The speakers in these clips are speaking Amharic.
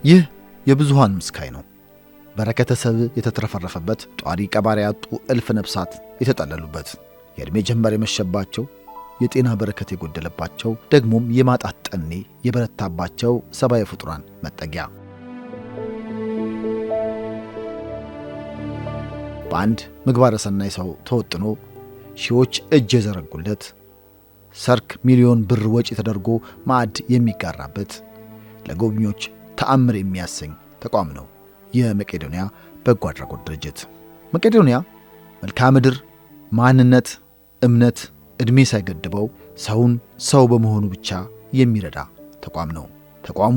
ይህ የብዙሃን ምስካይ ነው። በረከተ ሰብ የተትረፈረፈበት ጧሪ ቀባሪ ያጡ እልፍ ነፍሳት የተጠለሉበት የእድሜ ጀንበር የመሸባቸው የጤና በረከት የጎደለባቸው ደግሞም የማጣት ጠኔ የበረታባቸው ሰባይ ፍጡራን መጠጊያ በአንድ ምግባረ ሰናይ ሰው ተወጥኖ ሺዎች እጅ የዘረጉለት ሰርክ ሚሊዮን ብር ወጪ ተደርጎ ማዕድ የሚጋራበት ለጎብኚዎች ተአምር የሚያሰኝ ተቋም ነው የመቄዶንያ በጎ አድራጎት ድርጅት። መቄዶንያ መልክዓ ምድር፣ ማንነት፣ እምነት፣ እድሜ ሳይገድበው ሰውን ሰው በመሆኑ ብቻ የሚረዳ ተቋም ነው። ተቋሙ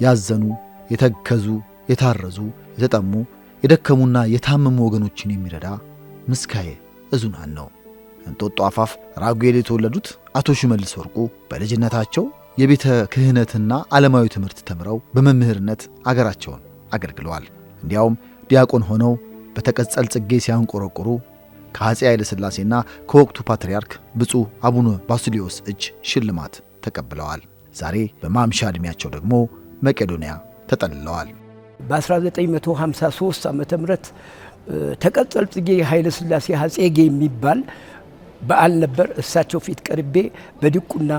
ያዘኑ፣ የተከዙ፣ የታረዙ፣ የተጠሙ፣ የደከሙና የታመሙ ወገኖችን የሚረዳ ምስካየ እዙናን ነው። እንጦጦ አፋፍ ራጉኤል የተወለዱት አቶ ሽመልስ ወርቁ በልጅነታቸው የቤተ ክህነትና ዓለማዊ ትምህርት ተምረው በመምህርነት አገራቸውን አገልግለዋል። እንዲያውም ዲያቆን ሆነው በተቀጸል ጽጌ ሲያንቆረቆሩ ከአፄ ኃይለ ሥላሴና ከወቅቱ ፓትርያርክ ብፁዕ አቡነ ባስልዮስ እጅ ሽልማት ተቀብለዋል። ዛሬ በማምሻ ዕድሜያቸው ደግሞ መቄዶንያ ተጠልለዋል። በ1953 ዓመተ ምህረት ተቀጸል ጽጌ ኃይለ ሥላሴ ሐጼጌ የሚባል በዓል ነበር። እሳቸው ፊት ቀርቤ በድቁና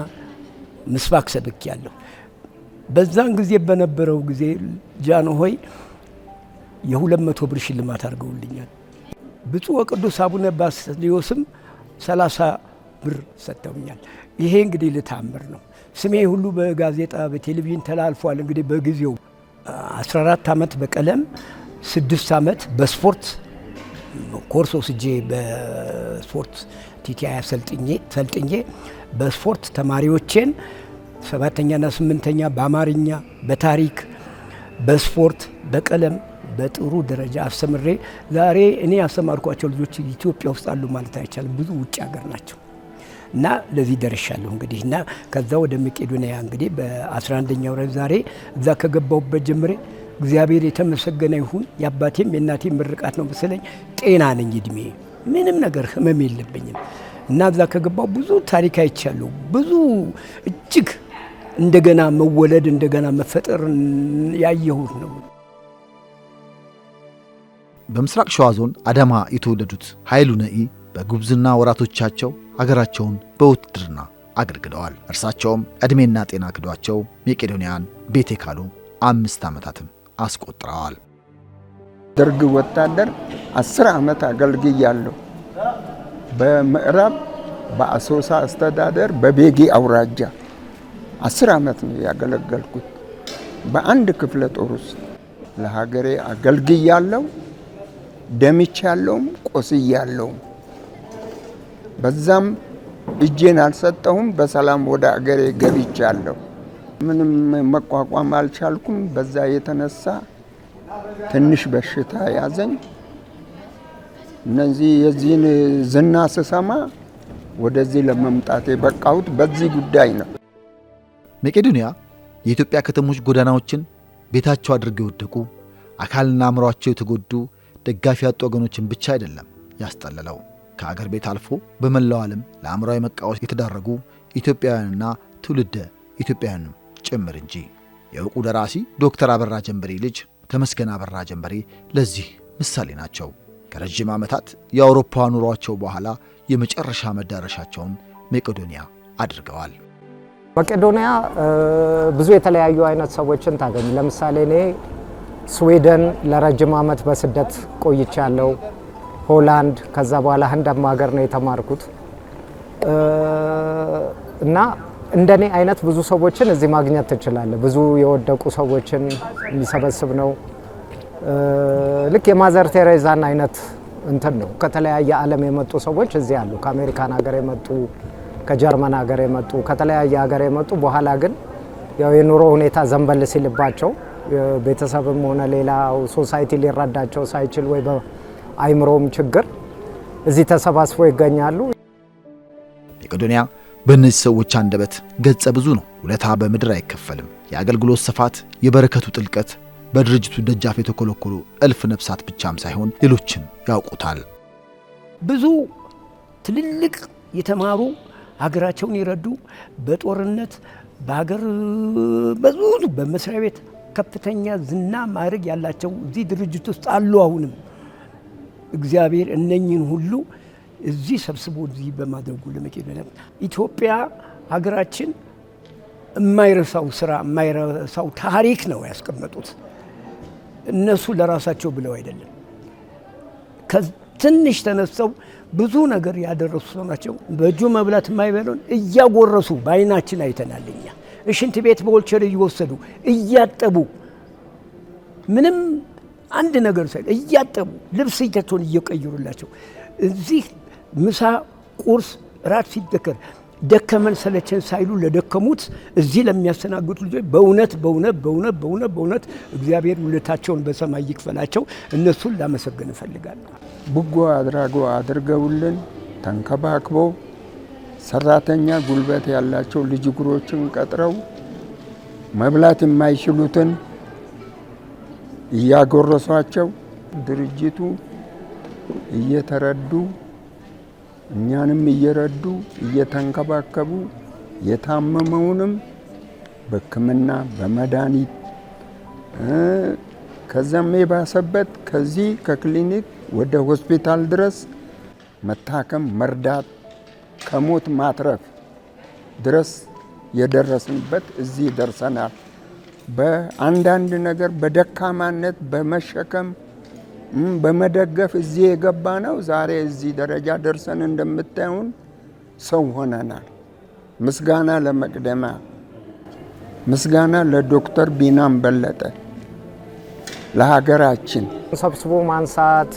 ምስባክ ሰብኬያለሁ። በዛን ጊዜ በነበረው ጊዜ ጃንሆይ የ200 ብር ሽልማት አድርገውልኛል። ብፁዕ ወቅዱስ አቡነ ባስልዮስም 30 ብር ሰጥተውኛል። ይሄ እንግዲህ ልታምር ነው። ስሜ ሁሉ በጋዜጣ በቴሌቪዥን ተላልፏል። እንግዲህ በጊዜው 14 ዓመት በቀለም 6 ዓመት በስፖርት ኮርስ ወስጄ በስፖርት ቲቲአይ ሰልጥኜ በስፖርት ተማሪዎቼን 7ኛና 8ኛ በአማርኛ በታሪክ በስፖርት በቀለም በጥሩ ደረጃ አስተምሬ ዛሬ እኔ ያስተማርኳቸው ልጆች ኢትዮጵያ ውስጥ አሉ ማለት አይቻልም። ብዙ ውጭ ሀገር ናቸው እና ለዚህ ደርሻለሁ። እንግዲህ እና ከዛ ወደ መቄዶንያ እንግዲህ በ11ኛው ወር ዛሬ እዛ ከገባሁበት ጀምሬ እግዚአብሔር የተመሰገነ ይሁን። የአባቴም የእናቴም ምርቃት ነው መሰለኝ ጤና ነኝ፣ እድሜ ምንም ነገር ህመም የለብኝም እና እዛ ከገባሁ ብዙ ታሪክ አይቻለሁ። ብዙ እጅግ እንደገና መወለድ እንደገና መፈጠር ያየሁት ነው። በምስራቅ ሸዋ ዞን አዳማ የተወለዱት ኃይሉ ነኢ በጉብዝና ወራቶቻቸው ሀገራቸውን በውትድርና አገልግለዋል። እርሳቸውም ዕድሜና ጤና ክዷቸው መቄዶንያን ቤቴ ካሉ 5 ዓመታትን አስቆጥረዋል። ደርግ ወታደር 10 ዓመት አገልግያለሁ። በምዕራብ በአሶሳ አስተዳደር በቤጊ አውራጃ 10 ዓመት ነው ያገለገልኩት። በአንድ ክፍለ ጦር ውስጥ ለሀገሬ አገልግያለሁ። ደምቻለሁም ቆስያለሁም። በዛም እጄን አልሰጠሁም። በሰላም ወደ ሀገሬ ገብቻለሁ። ምንም መቋቋም አልቻልኩም። በዛ የተነሳ ትንሽ በሽታ ያዘኝ። እነዚህ የዚህን ዝና ስሰማ ወደዚህ ለመምጣት የበቃሁት በዚህ ጉዳይ ነው። መቄዶንያ የኢትዮጵያ ከተሞች ጎዳናዎችን ቤታቸው አድርገው የወደቁ አካልና አእምሯቸው የተጎዱ ደጋፊ ያጡ ወገኖችን ብቻ አይደለም ያስጠለለው፣ ከአገር ቤት አልፎ በመላው ዓለም ለአእምሯዊ መቃወስ የተዳረጉ ኢትዮጵያውያንና ትውልደ ኢትዮጵያውያንም ጭምር እንጂ። የዕውቁ ደራሲ ዶክተር አበራ ጀንበሬ ልጅ ተመስገን አበራ ጀንበሬ ለዚህ ምሳሌ ናቸው። ከረጅም ዓመታት የአውሮፓ ኑሯቸው በኋላ የመጨረሻ መዳረሻቸውን መቄዶንያ አድርገዋል። መቄዶንያ ብዙ የተለያዩ አይነት ሰዎችን ታገኝ። ለምሳሌ እኔ ስዊድን ለረጅም ዓመት በስደት ቆይቻለሁ። ሆላንድ፣ ከዛ በኋላ ህንድም ሀገር ነው የተማርኩት እና እንደኔ አይነት ብዙ ሰዎችን እዚህ ማግኘት ትችላለህ። ብዙ የወደቁ ሰዎችን የሚሰበስብ ነው። ልክ የማዘር ቴሬዛን አይነት እንትን ነው። ከተለያየ ዓለም የመጡ ሰዎች እዚህ አሉ። ከአሜሪካን ሀገር የመጡ፣ ከጀርመን ሀገር የመጡ፣ ከተለያየ ሀገር የመጡ በኋላ ግን ያው የኑሮ ሁኔታ ዘንበል ሲልባቸው ቤተሰብም ሆነ ሌላው ሶሳይቲ ሊረዳቸው ሳይችል ወይ በአይምሮም ችግር እዚህ ተሰባስበው ይገኛሉ። መቄዶንያ በእነዚህ ሰዎች አንደበት ገጸ ብዙ ነው። ውለታ በምድር አይከፈልም። የአገልግሎት ስፋት፣ የበረከቱ ጥልቀት በድርጅቱ ደጃፍ የተኮለኮሉ እልፍ ነፍሳት ብቻም ሳይሆን ሌሎችን ያውቁታል። ብዙ ትልልቅ የተማሩ ሀገራቸውን ይረዱ በጦርነት በሀገር ብዙ በመስሪያ ቤት ከፍተኛ ዝና ማዕረግ ያላቸው እዚህ ድርጅት ውስጥ አሉ። አሁንም እግዚአብሔር እነኝን ሁሉ እዚህ ሰብስቦ እዚህ በማድረጉ ለመቄዶንያ ኢትዮጵያ ሀገራችን የማይረሳው ስራ የማይረሳው ታሪክ ነው ያስቀመጡት። እነሱ ለራሳቸው ብለው አይደለም፣ ከትንሽ ተነስተው ብዙ ነገር ያደረሱ ሰው ናቸው። በእጁ መብላት የማይበሉን እያጎረሱ በአይናችን አይተናል። እኛ ሽንት ቤት በወልቸር እየወሰዱ እያጠቡ ምንም አንድ ነገር ሳይል እያጠቡ ልብስ እያቸውን እየቀየሩላቸው እዚህ ምሳ፣ ቁርስ፣ ራት ሲደከር ደከመን ሰለቸን ሳይሉ ለደከሙት እዚህ ለሚያስተናግዱት ልጆች በእውነት በእውነት በእውነት በእውነት በእውነት እግዚአብሔር ውለታቸውን በሰማይ ይክፈላቸው። እነሱን ላመሰግን እፈልጋለሁ። በጎ አድርገውልን ተንከባክበው ሰራተኛ ጉልበት ያላቸው ልጅ እግሮችን ቀጥረው መብላት የማይችሉትን እያጎረሷቸው ድርጅቱ እየተረዱ እኛንም እየረዱ እየተንከባከቡ የታመመውንም በሕክምና በመድኃኒት ከዛም የባሰበት ከዚህ ከክሊኒክ ወደ ሆስፒታል ድረስ መታከም መርዳት ከሞት ማትረፍ ድረስ የደረስንበት እዚህ ደርሰናል። በአንዳንድ ነገር በደካማነት በመሸከም በመደገፍ እዚህ የገባ ነው። ዛሬ እዚህ ደረጃ ደርሰን እንደምታዩን ሰው ሆነናል። ምስጋና ለመቅደማ፣ ምስጋና ለዶክተር ቢናም በለጠ፣ ለሀገራችን ሰብስቦ ማንሳት፣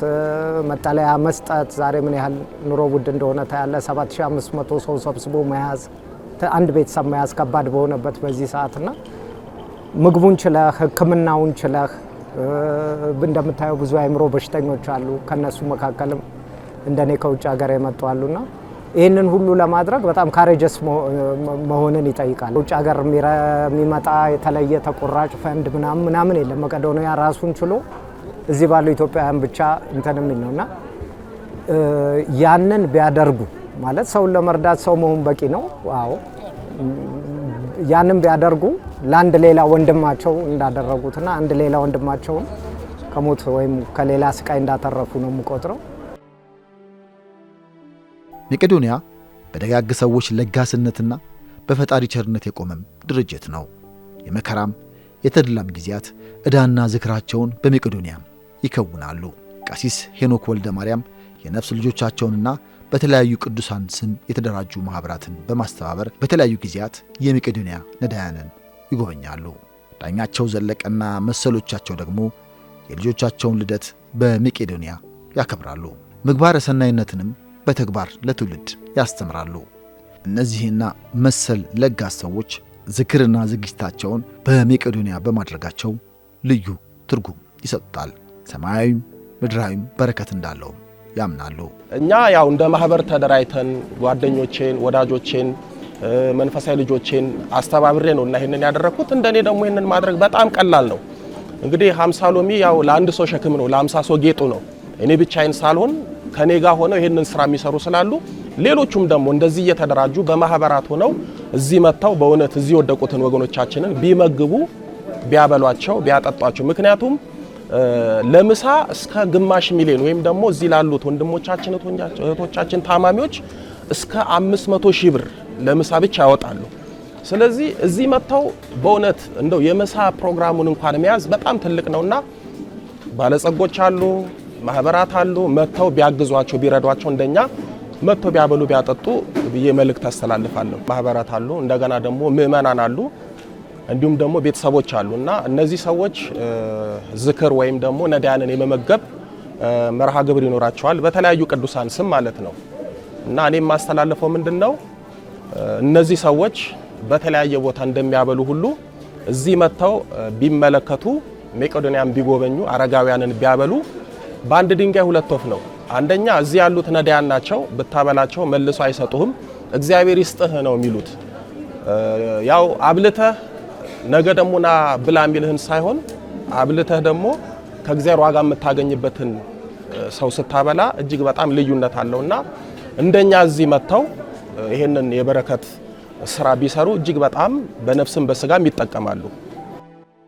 መጠለያ መስጠት። ዛሬ ምን ያህል ኑሮ ውድ እንደሆነ ታያለ። 7500 ሰው ሰብስቦ መያዝ፣ አንድ ቤተሰብ መያዝ ከባድ በሆነበት በዚህ ሰዓትና ምግቡን ችለህ ሕክምናውን ችለህ እንደምታየው ብዙ አእምሮ በሽተኞች አሉ። ከነሱ መካከልም እንደኔ ከውጭ ሀገር የመጡ አሉና ይህንን ሁሉ ለማድረግ በጣም ካሬጀስ መሆንን ይጠይቃል። ውጭ ሀገር የሚመጣ የተለየ ተቆራጭ ፈንድ ምናምን የለም። መቄዶንያ ራሱን ችሎ እዚህ ባሉ ኢትዮጵያውያን ብቻ እንትን የሚል ነውና ያንን ቢያደርጉ ማለት ሰውን ለመርዳት ሰው መሆን በቂ ነው። አዎ ያንን ቢያደርጉ ለአንድ ሌላ ወንድማቸው እንዳደረጉትና አንድ ሌላ ወንድማቸውን ከሞት ወይም ከሌላ ስቃይ እንዳተረፉ ነው የምቆጥረው። መቄዶንያ በደጋግ ሰዎች ለጋስነትና በፈጣሪ ቸርነት የቆመም ድርጅት ነው። የመከራም የተድላም ጊዜያት ዕዳና ዝክራቸውን በመቄዶንያ ይከውናሉ። ቀሲስ ሄኖክ ወልደ ማርያም የነፍስ ልጆቻቸውንና በተለያዩ ቅዱሳን ስም የተደራጁ ማህበራትን በማስተባበር በተለያዩ ጊዜያት የመቄዶንያ ነዳያንን ይጎበኛሉ። ዳኛቸው ዘለቀና መሰሎቻቸው ደግሞ የልጆቻቸውን ልደት በመቄዶንያ ያከብራሉ። ምግባረ ሰናይነትንም በተግባር ለትውልድ ያስተምራሉ። እነዚህና መሰል ለጋስ ሰዎች ዝክርና ዝግጅታቸውን በመቄዶንያ በማድረጋቸው ልዩ ትርጉም ይሰጡታል። ሰማያዊም ምድራዊም በረከት እንዳለው ያምናሉ። እኛ ያው እንደ ማህበር ተደራይተን ጓደኞቼን፣ ወዳጆቼን፣ መንፈሳዊ ልጆቼን አስተባብሬ ነው እና ይሄንን ያደረኩት። እንደኔ ደግሞ ይሄንን ማድረግ በጣም ቀላል ነው። እንግዲህ 50 ሎሚ ያው ለአንድ ሰው ሸክም ነው፣ ለ50 ሰው ጌጡ ነው። እኔ ብቻዬን ሳልሆን ከኔ ጋር ሆነው ይሄንን ስራ የሚሰሩ ስላሉ ሌሎቹም ደግሞ እንደዚህ እየተደራጁ በማህበራት ሆነው እዚህ መጥተው በእውነት እዚህ ወደቁትን ወገኖቻችንን ቢመግቡ፣ ቢያበሏቸው፣ ቢያጠጧቸው ምክንያቱም ለምሳ እስከ ግማሽ ሚሊዮን ወይም ደግሞ እዚህ ላሉት ወንድሞቻችን እህቶቻችን ታማሚዎች እስከ 500 ሺህ ብር ለምሳ ብቻ ያወጣሉ። ስለዚህ እዚህ መጥተው በእውነት እንደው የምሳ ፕሮግራሙን እንኳን መያዝ በጣም ትልቅ ነውና ባለጸጎች አሉ፣ ማህበራት አሉ፣ መጥተው ቢያግዟቸው ቢረዷቸው እንደኛ መጥተው ቢያበሉ ቢያጠጡ ብዬ መልእክት አስተላልፋለሁ። ማህበራት አሉ፣ እንደገና ደግሞ ምእመናን አሉ፣ እንዲሁም ደግሞ ቤተሰቦች አሉና እነዚህ ሰዎች ዝክር ወይም ደግሞ ነዳያንን የመመገብ መርሃ ግብር ይኖራቸዋል በተለያዩ ቅዱሳን ስም ማለት ነው። እና እኔም ማስተላለፈው ምንድነው እነዚህ ሰዎች በተለያየ ቦታ እንደሚያበሉ ሁሉ እዚህ መጥተው ቢመለከቱ፣ መቄዶንያን ቢጎበኙ፣ አረጋውያንን ቢያበሉ በአንድ ድንጋይ ሁለት ወፍ ነው። አንደኛ እዚህ ያሉት ነዳያን ናቸው፣ ብታበላቸው መልሶ አይሰጡህም፣ እግዚአብሔር ይስጥህ ነው የሚሉት። ያው አብልተህ ነገ ደግሞ ና ብላ የሚልህን ሳይሆን አብልተህ ደግሞ ከእግዚአብሔር ዋጋ የምታገኝበትን ሰው ስታበላ እጅግ በጣም ልዩነት አለውና እንደኛ እዚህ መጥተው ይሄንን የበረከት ስራ ቢሰሩ እጅግ በጣም በነፍስም በስጋም ይጠቀማሉ።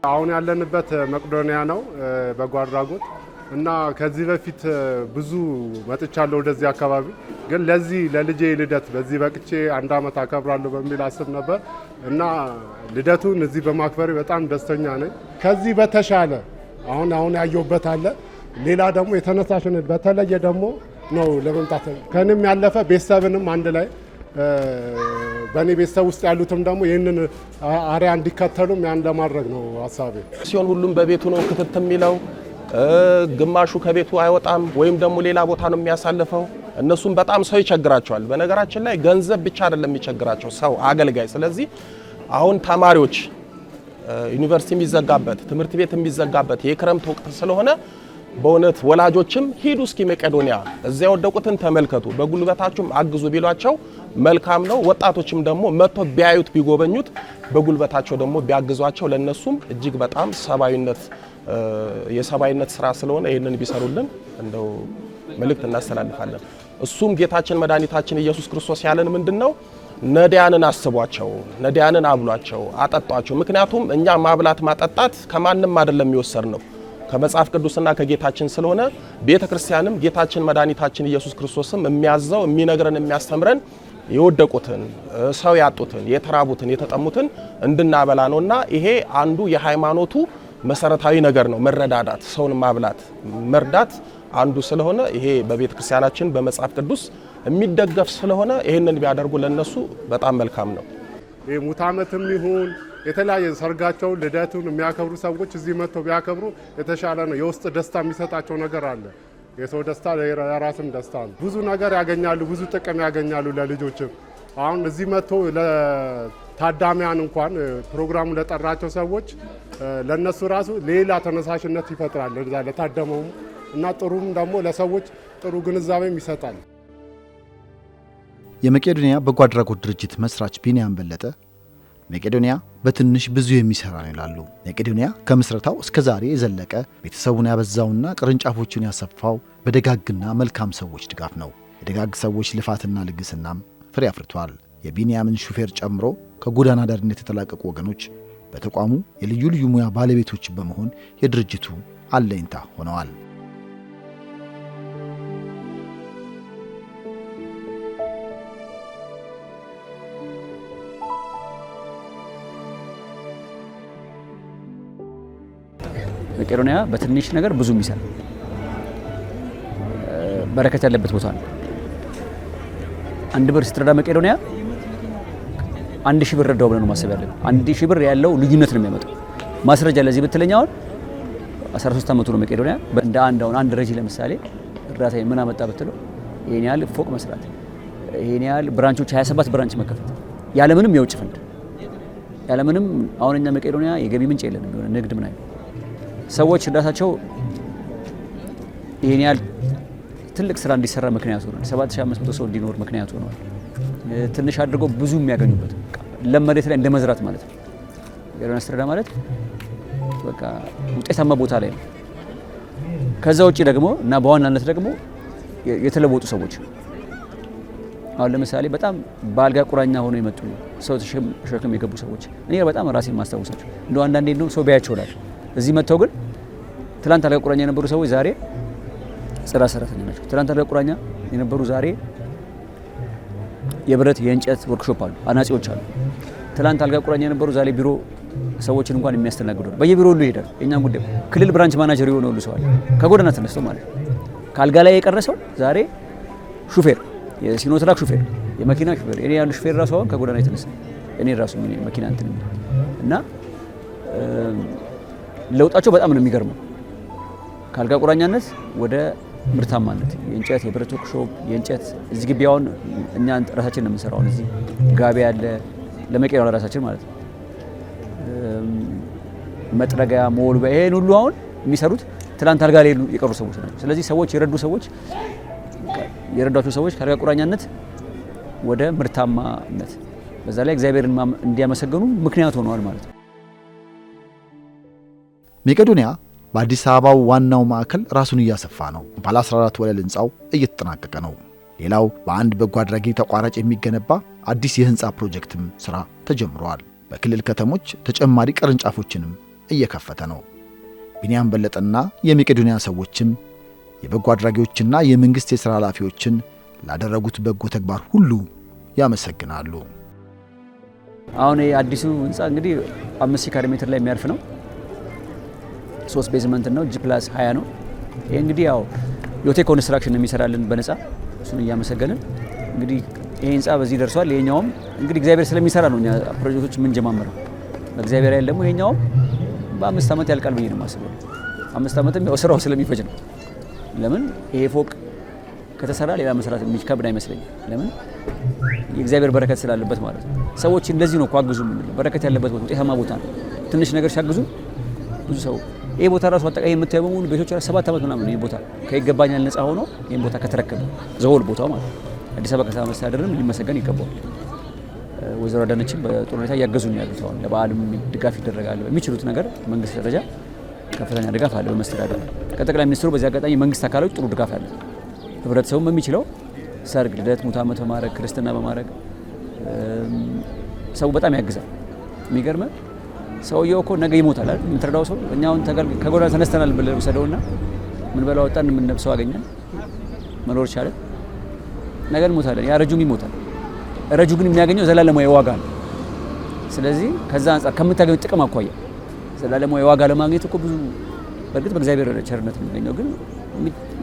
አሁን ያለንበት መቄዶንያ ነው በጎ አድራጎት እና ከዚህ በፊት ብዙ መጥቻለሁ ወደዚህ አካባቢ ግን ለዚህ ለልጄ ልደት በዚህ በቅቼ 1 አመት አከብራለሁ በሚል አስብ ነበር እና ልደቱን እዚህ በማክበር በጣም ደስተኛ ነኝ። ከዚህ በተሻለ አሁን ያየሁበት አለ። ሌላ ደግሞ የተነሳሽነት በተለየ ደግሞ ነው ለመምጣት ከንም ያለፈ ቤተሰብንም አንድ ላይ በኔ ቤተሰብ ውስጥ ያሉትም ደግሞ ይህንን አሪያ እንዲከተሉም ያን ለማድረግ ነው ሐሳቤ። ሲሆን ሁሉም በቤቱ ነው ክትት የሚለው ግማሹ ከቤቱ አይወጣም ወይም ደግሞ ሌላ ቦታ ነው የሚያሳልፈው። እነሱም በጣም ሰው ይቸግራቸዋል። በነገራችን ላይ ገንዘብ ብቻ አይደለም የሚቸግራቸው ሰው አገልጋይ። ስለዚህ አሁን ተማሪዎች ዩኒቨርሲቲ የሚዘጋበት ትምህርት ቤት የሚዘጋበት የክረምት ወቅት ስለሆነ በእውነት ወላጆችም ሂዱ እስኪ መቄዶንያ እዚያ ወደቁትን ተመልከቱ በጉልበታችሁም አግዙ ቢሏቸው መልካም ነው። ወጣቶችም ደግሞ መጥቶ ቢያዩት ቢጎበኙት በጉልበታቸው ደግሞ ቢያግዟቸው ለነሱም እጅግ በጣም የሰባይነት ስራ ስለሆነ ይሄንን ቢሰሩልን እንደው መልእክት እናስተላልፋለን። እሱም ጌታችን መድኃኒታችን ኢየሱስ ክርስቶስ ያለን ምንድነው? ነዳያንን አስቧቸው፣ ነዳያንን አብሏቸው፣ አጠጧቸው። ምክንያቱም እኛ ማብላት ማጠጣት ከማንም አይደለም የሚወሰድ ነው ከመጽሐፍ ቅዱስና ከጌታችን ስለሆነ ቤተክርስቲያንም ጌታችን መድኃኒታችን ኢየሱስ ክርስቶስም የሚያዘው የሚነግረን የሚያስተምረን የወደቁትን ሰው ያጡትን የተራቡትን የተጠሙትን እንድናበላ ነውና ይሄ አንዱ የሃይማኖቱ መሰረታዊ ነገር ነው። መረዳዳት፣ ሰውን ማብላት መርዳት አንዱ ስለሆነ ይሄ በቤተክርስቲያናችን በመጽሐፍ ቅዱስ የሚደገፍ ስለሆነ ይሄንን ቢያደርጉ ለነሱ በጣም መልካም ነው። ይሄ ሙት ዓመትም ይሁን የተለያየ ሰርጋቸውን ልደቱን የሚያከብሩ ሰዎች እዚህ መጥተው ቢያከብሩ የተሻለ ነው። የውስጥ ደስታ የሚሰጣቸው ነገር አለ። የሰው ደስታ የራስም ደስታ ነው። ብዙ ነገር ያገኛሉ፣ ብዙ ጥቅም ያገኛሉ ለልጆችም። አሁን እዚህ መጥተው ለታዳሚያን እንኳን ፕሮግራሙ ለጠራቸው ሰዎች ለነሱ ራሱ ሌላ ተነሳሽነት ይፈጥራል ለታደመውም እና ጥሩም ደግሞ ለሰዎች ጥሩ ግንዛቤም ይሰጣል። የመቄዶንያ በጎ አድራጎት ድርጅት መስራች ቢኒያም በለጠ መቄዶንያ በትንሽ ብዙ የሚሰራ ነው ይላሉ። መቄዶንያ ከምስረታው እስከ ዛሬ የዘለቀ ቤተሰቡን ያበዛውና ቅርንጫፎቹን ያሰፋው በደጋግና መልካም ሰዎች ድጋፍ ነው። የደጋግ ሰዎች ልፋትና ልግስናም ፍሬ አፍርቷል። የቢኒያምን ሹፌር ጨምሮ ከጎዳና ዳሪነት የተላቀቁ ወገኖች በተቋሙ የልዩ ልዩ ሙያ ባለቤቶች በመሆን የድርጅቱ አለኝታ ሆነዋል። መቄዶንያ በትንሽ ነገር ብዙ የሚሰራ በረከት ያለበት ቦታ ነው። 1 ብር ስትረዳ መቄዶንያ 1000 ብር ረዳው ብለን ነው ማሰብ ያለብን። 1000 ብር ያለው ልዩነት ነው የሚያመጣው። ማስረጃ ለዚህ ብትለኛውን 13 ዓመቱ ነው መቄዶንያ እንደ አንድ ረጂ ለምሳሌ እርዳታ ምን አመጣ ብትለው ይሄን ያህል ፎቅ መስራት፣ ይሄን ያህል ብራንቾች 27 ብራንች መከፈት ያለምንም የውጭ ፈንድ ያለምንም አሁንኛ መቄዶንያ የገቢ ምንጭ የለንም የሆነ ንግድ ምን አይደል ሰዎች እርዳታቸው ይሄን ያህል ትልቅ ስራ እንዲሰራ ምክንያት ሆኗል። 7500 ሰው እንዲኖር ምክንያት ሆኗል። ትንሽ አድርገው ብዙ የሚያገኙበት ለመሬት ላይ እንደመዝራት ማለት ነው። መቄዶንያ ስትረዳ ማለት በቃ ውጤታማ ቦታ ላይ ነው። ከዛ ውጪ ደግሞ እና በዋናነት ደግሞ የተለወጡ ሰዎች አሁን ለምሳሌ በጣም በአልጋ ቁራኛ ሆነው የመጡ ሰው ተሸክም የገቡ ሰዎች እኔ በጣም ራሴን ማስታወሳቸው እንደው አንዳንዴ እንደው ሰው ቢያቸው ላይ እዚህ መጥተው ግን ትላንት አልጋ ቁራኛ የነበሩ ሰዎች ዛሬ ጽዳት ሰራተኛ ናቸው። ትላንት አልጋ ቁራኛ የነበሩ ዛሬ የብረት የእንጨት ወርክሾፕ አሉ፣ አናጺዎች አሉ። ትላንት አልጋ ቁራኛ የነበሩ ዛሬ ቢሮ ሰዎችን እንኳን የሚያስተናግዱ በየቢሮ ሁሉ ይሄዳል። የኛን ጉዳይ ክልል ብራንች ማናጀር የሆነ ሁሉ ሰው አለ ከጎዳና ተነስቶ ማለት ካልጋ ላይ የቀረሰው ዛሬ ሹፌር፣ የሲኖትራክ ሹፌር፣ የመኪና ሹፌር እኔ ያሉ ሹፌር ራሱ አሁን ከጎዳና የተነሳ እኔ ራሱ መኪና እንትን እና ለውጣቸው በጣም ነው የሚገርመው። ካልጋ ቁራኛነት ወደ ምርታማነት የእንጨት የብረት ወርክሾፕ የእንጨት እዚህ ግቢያውን እኛ ራሳችን ነው የምንሰራው። እዚህ ጋቢ ያለ ለመቄዶንያ ራሳችን ማለት ነው። መጥረጊያ ሞል በይሄን ሁሉ አሁን የሚሰሩት ትላንት አልጋ ላይ የቀሩ ሰዎች ናቸው። ስለዚህ ሰዎች የረዷቸው ሰዎች ካልጋ ቁራኛነት ወደ ምርታማነት በዛ ላይ እግዚአብሔርን እንዲያመሰግኑ ምክንያት ሆነዋል ማለት ነው። መቄዶንያ በአዲስ አበባው ዋናው ማዕከል ራሱን እያሰፋ ነው። ባለ 14 ወለል ህንጻው እየተጠናቀቀ ነው። ሌላው በአንድ በጎ አድራጊ ተቋራጭ የሚገነባ አዲስ የህንጻ ፕሮጀክትም ስራ ተጀምሯል። በክልል ከተሞች ተጨማሪ ቅርንጫፎችንም እየከፈተ ነው። ቢንያም በለጠና የመቄዶንያ ሰዎችም የበጎ አድራጊዎችና የመንግሥት የሥራ ኃላፊዎችን ላደረጉት በጎ ተግባር ሁሉ ያመሰግናሉ። አሁን አዲሱ ህንፃ እንግዲህ 5 ካሬ ሜትር ላይ የሚያርፍ ነው። 3 ቤዝመንት ነው፣ G+20 ነው። ይሄ እንግዲህ ያው ዮቴ ኮንስትራክሽን የሚሰራልን በነፃ እሱን እያመሰገንን እንግዲህ ይሄ ህንፃ በዚህ ደርሷል። ይሄኛውም እንግዲህ እግዚአብሔር ስለሚሰራ ነው እኛ ፕሮጀክቶች ምን ጀማመረው። በእግዚአብሔር ያለ ደግሞ ይሄኛውም በ5 ዓመት ያልቃል ብዬ ነው የማስበው። 5 ዓመትም ያው ስራው ስለሚፈጅ ነው። ለምን ይሄ ፎቅ ከተሰራ ሌላ መስራት የሚከብድ አይመስለኝም። ለምን የእግዚአብሔር በረከት ስላለበት ማለት ነው። ሰዎች እንደዚህ ነው አግዙ የምንለው። በረከት ያለበት ቦታ፣ ውጤታማ ቦታ ነው። ትንሽ ነገር ሲያግዙ ብዙ ሰው ይሄ ቦታ ራሱ አጠቃላይ የምታየው በሙሉ ቤቶች 7 ዓመት ምናምን ይሄ ቦታ ከይገባኛል ነፃ ሆኖ ይሄን ቦታ ከተረከበ ዘሆል ቦታው ማለት ነው። አዲስ አበባ ከተማ መስተዳድርም ሊመሰገን ይገባዋል። ወይዘሮ አዳነችም በጥሩ ሁኔታ እያገዙ ነው ያሉት። አሁን ለበዓልም ድጋፍ ይደረጋል። በሚችሉት ነገር መንግስት ደረጃ ከፍተኛ ድጋፍ አለ በመስተዳድር። ከጠቅላይ ሚኒስትሩ በዚህ አጋጣሚ መንግስት አካሎች ጥሩ ድጋፍ አለ። ህብረተሰቡ በሚችለው ሰርግ፣ ልደት፣ ሙት ዓመት በማድረግ ክርስትና በማድረግ ሰው በጣም ያግዛል። የሚገርም ሰውየው እኮ ነገ ይሞታል አይደል? የምትረዳው ሰው እኛ አሁን ከጎዳና ተነስተናል ብለህ ወሰደውና ምን በላው ወጣን የምንለብሰው አገኘን መኖር ቻለ። ነገ እንሞታለን። ያረጁም ይሞታል። ረጁ ግን የሚያገኘው ዘላለማዊ ዋጋ ነው። ስለዚህ ከዛ አንፃር ከምታገኘው ጥቅም አኳያ ዘላለማዊ ዋጋ ለማግኘት እኮ ብዙ በእርግጥ በእግዚአብሔር ቸርነት የሚገኘው ግን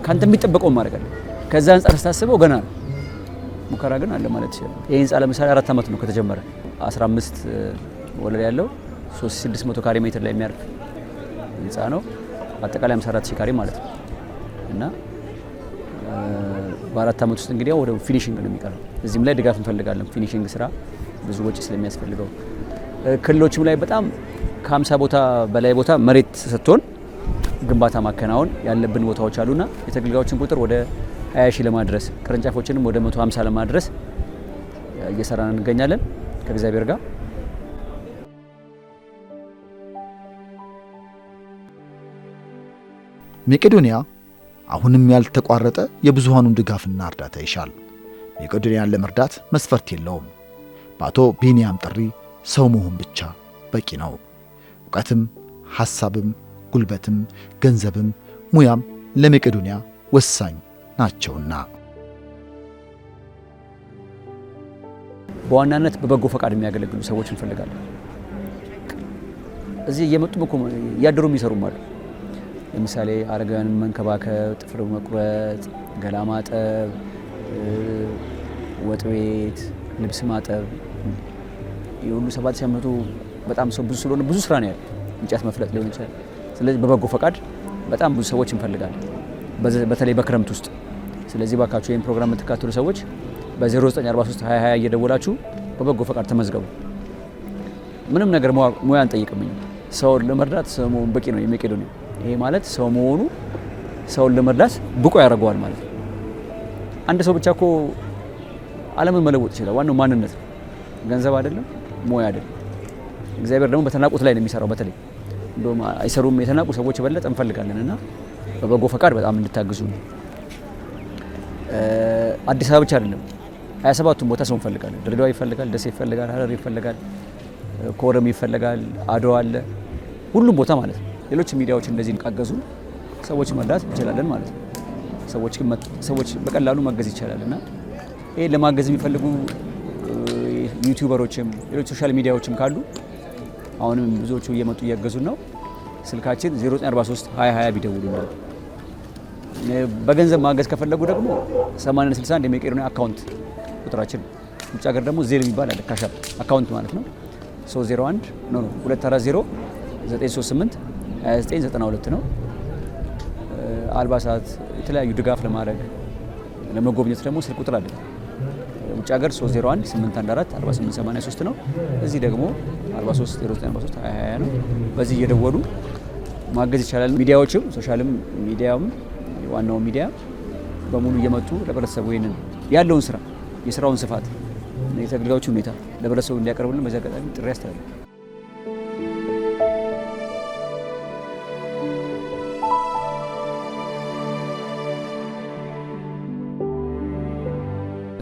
ካንተ የሚጠበቀው ማድረግ አለ። ከዛ አንፃር ስታስበው ገና ነው። ሙከራ ግን አለ ማለት ይችላል። ይሄ ህንፃ ለምሳሌ 4 ዓመት ነው ከተጀመረ። 15 ወለል ያለው 3600 ካሬ ሜትር ላይ የሚያርፍ ህንፃ ነው። አጠቃላይ 54000 ካሬ ማለት ነው እና በ4 ዓመት ውስጥ እንግዲህ ወደ ፊኒሺንግ ነው የሚቀረው። እዚህም ላይ ድጋፍ እንፈልጋለን። ፊኒሺንግ ስራ ብዙ ወጪ ስለሚያስፈልገው ክልሎችም ላይ በጣም ከ50 ቦታ በላይ ቦታ መሬት ሰጥቶን ግንባታ ማከናወን ያለብን ቦታዎች አሉና የተገልጋዮችን ቁጥር ወደ 20,000 ለማድረስ ቅርንጫፎችንም ወደ 150 ለማድረስ እየሰራን እንገኛለን ከእግዚአብሔር ጋር። መቄዶንያ አሁንም ያልተቋረጠ የብዙሃኑን ድጋፍና እርዳታ ይሻል። መቄዶንያን ለመርዳት መስፈርት የለውም። በአቶ ቢንያም ጥሪ ሰው መሆን ብቻ በቂ ነው። እውቀትም፣ ሐሳብም፣ ጉልበትም፣ ገንዘብም ሙያም ለመቄዶንያ ወሳኝ ናቸውና በዋናነት በበጎ ፈቃድ የሚያገለግሉ ሰዎች እንፈልጋለን። እዚህ እየመጡ እያደሩ የሚሰሩም አሉ። ለምሳሌ አረጋውያንን መንከባከብ፣ ጥፍር መቁረጥ፣ ገላ ማጠብ፣ ወጥ ቤት፣ ልብስ ማጠብ የሁሉ 700 በጣም ሰው ብዙ ስለሆነ ብዙ ስራ ነው ያለው። እንጨት መፍለጥ ሊሆን ይችላል። ስለዚህ በበጎ ፈቃድ በጣም ብዙ ሰዎች እንፈልጋለን በተለይ በክረምት ውስጥ። ስለዚህ ባካችሁ ይህን ፕሮግራም የምትካተሉ ሰዎች በ0943 2020 እየደወላችሁ በበጎ ፈቃድ ተመዝገቡ። ምንም ነገር ሙያ አንጠይቅም። ሰውን ለመርዳት ሰው መሆን በቂ ነው የመቄዶንያ። ይሄ ማለት ሰው መሆኑ ሰውን ለመርዳት ብቁ ያደርገዋል ማለት ነው። አንድ ሰው ብቻ እኮ ዓለምን መለወጥ ይችላል። ዋናው ማንነት ነው፣ ገንዘብ አይደለም፣ ሙያ አይደለም። እግዚአብሔር ደግሞ በተናቁት ላይ ነው የሚሰራው። በተለይ እንደውም አይሰሩም የተናቁ ሰዎች በለጠ እንፈልጋለን እና በበጎ ፈቃድ በጣም እንድታግዙ ነው። አዲስ አበባ ብቻ አይደለም 27ቱም ቦታ ሰው እንፈልጋለን። ድሬዳዋ ይፈልጋል፣ ደሴ ይፈልጋል፣ ሀረር ይፈልጋል፣ ኮረም ይፈልጋል፣ አድዋ አለ፣ ሁሉም ቦታ ማለት ነው። ሌሎች ሚዲያዎች እንደዚህ ካገዙ ሰዎች መርዳት እንችላለን ማለት ነው። ሰዎች በቀላሉ ማገዝ ይቻላል እና ይሄ ለማገዝ የሚፈልጉ ዩቲዩበሮችም ሌሎች ሶሻል ሚዲያዎችም ካሉ አሁንም ብዙዎቹ እየመጡ እያገዙን ነው። ስልካችን 0943 2020 ቢደውሉ ነው። በገንዘብ ማገዝ ከፈለጉ ደግሞ 8061 የመቄዶንያ አካውንት ቁጥራችን። ውጭ ሀገር ደግሞ ዜል የሚባል አለ ካሽ አካውንት ማለት ነው። 301 240 938 2992 ነው። አልባሳት፣ የተለያዩ ድጋፍ ለማድረግ ለመጎብኘት ደግሞ ስልክ ቁጥር አለ። ውጭ ሀገር 301 814 4883 ነው። እዚህ ደግሞ 43 0943 2020 ነው። በዚህ እየደወሉ ማገዝ ይቻላል። ሚዲያዎችም ሶሻልም ሚዲያም ዋናው ሚዲያ በሙሉ እየመጡ ለህብረተሰቡ ይሄንን ያለውን ስራ የስራውን ስፋት የተገልጋዮችን ሁኔታ ለህብረተሰቡ እንዲያቀርቡልን በዚህ አጋጣሚ ጥሪ አስተላልፋለሁ።